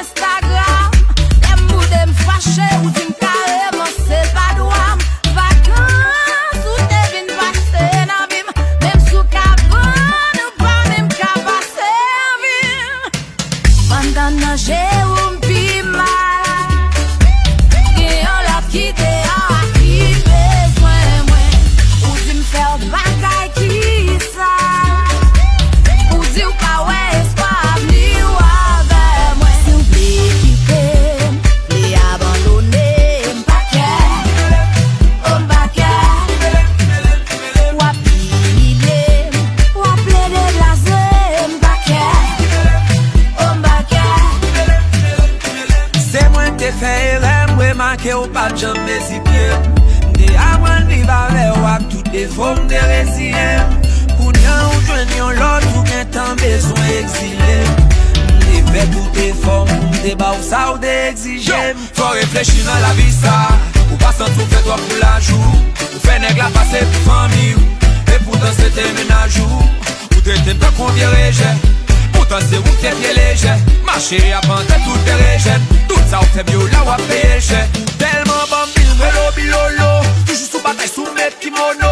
Instagram. Dem ou dem fâché ou dim carrément c'est pas droit. Vacances ou te vin passer nan vim. Même sous cabane ou pas même ka passer en vim. Pendant nager ou m'pi mal. Gen yon lot ki te an ki bezwen mwen. Ou di m'fèr bagay ki sal. Ou di ou pa wè espoir vni ou ave mwen. Si ou pli kite, pli abandone m'pake, m'pake. Wap pile, wap ple de blaze m'pake, m'pake. Se mwen te fè erem, mwen manke ou pa jam bezipye. Mde awan viv ave wak tout defo mde resiyem. Pou nyan ou jwen yon lot ou gen tan bezon exile. Mde fè tout defo mde ba ou sa ou de exijem. Faut réfléchir dans la vie ça. Ou pas sans tout fait toi pour la joue. Ou fè nèg la passe pour famille. Et pourtant c'était ménajou. Ou traité de qu'on vireje. Pourtant c'est ou t'es pieds légers. Marcher avant de tout te rejette. Tout ça ou fait mieux là ou à payer cher. Tellement bon bil, melo bilolo. Toujours sous bataille sous mes kimono.